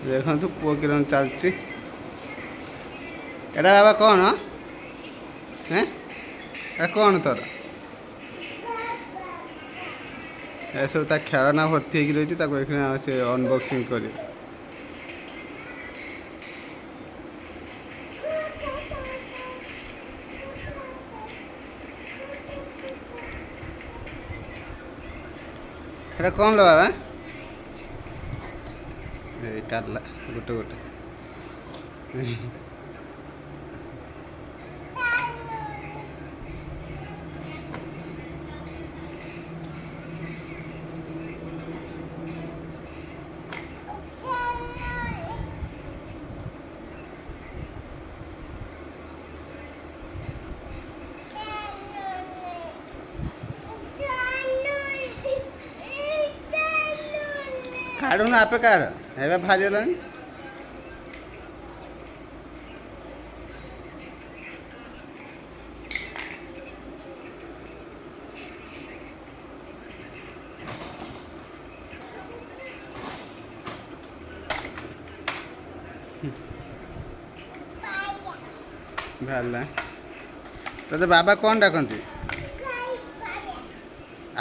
ଦେଖନ୍ତୁ ପୁଅ କିରଣ ଚାଲିଛି। ଏଇଟା ବାବା କ'ଣ ହେଁ ଏଇଟା କ'ଣ ତୋର? ଏସବୁ ତା ଖେଳନା ଭର୍ତ୍ତି ହେଇକି ରହିଛି, ତାକୁ ଏখানে ସେ ଅନବକ୍ସିଂ କରିବ। ଏଇଟା କ'ଣ ଲୋ ବାବା? ଏଇ କାଢ଼ିଲା ଗୋଟେ ଗୋଟେ। କାଢ଼ୁନ ଆପେ କାଢ଼, ଏବେ ବାହାରିଗଲାଣି। ବାହାରିଲା। ତୋତେ ବାବା କ'ଣ ଡାକନ୍ତି?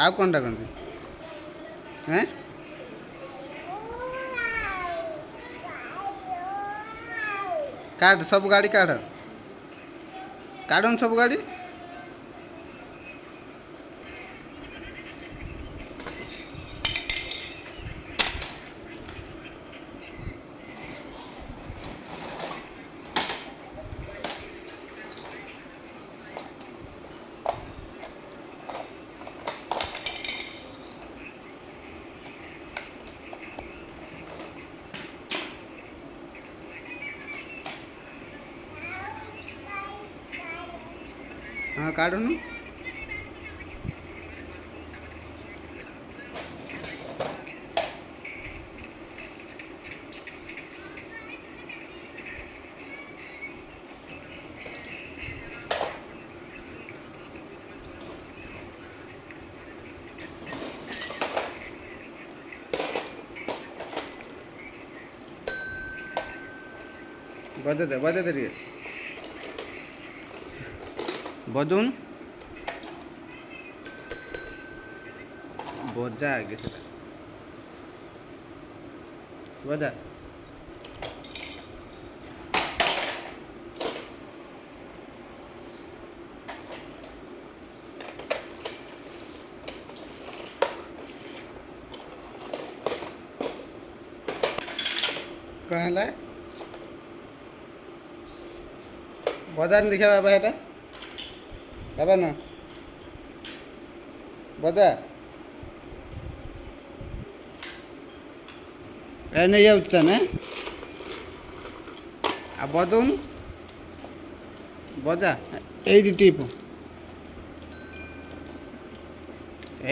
ଆଉ କ'ଣ ଡାକନ୍ତି? ହେଁ କାଢ଼ ସବୁ ଗାଡ଼ି କାଢ଼, କାଢ଼ୁନ ସବୁ ଗାଡ଼ି। हाँ काढुनु। बजे दे रे बजून बजा आगे से बजा। कहला बजा नहीं देखा बाबा हेटा बाबा ना बजा ए नहीं जाता ना आ बजून बजा एडी टीपू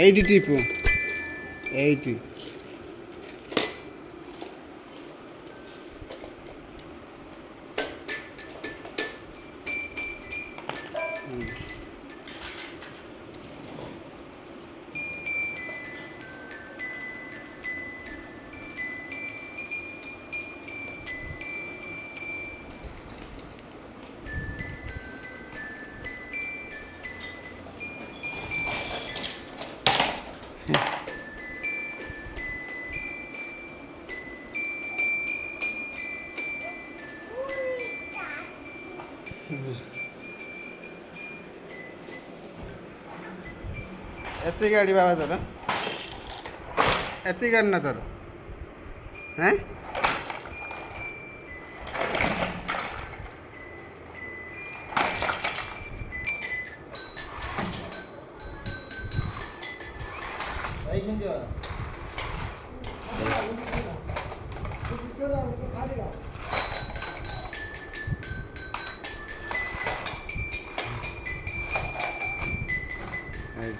एडी एति गाड़ी बाबा तोर एति गाड़ी ना तोर हैं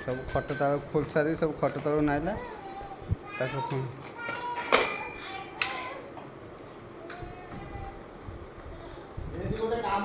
सब खट तार खोल सारी सब खट तार नाइला गोटे काम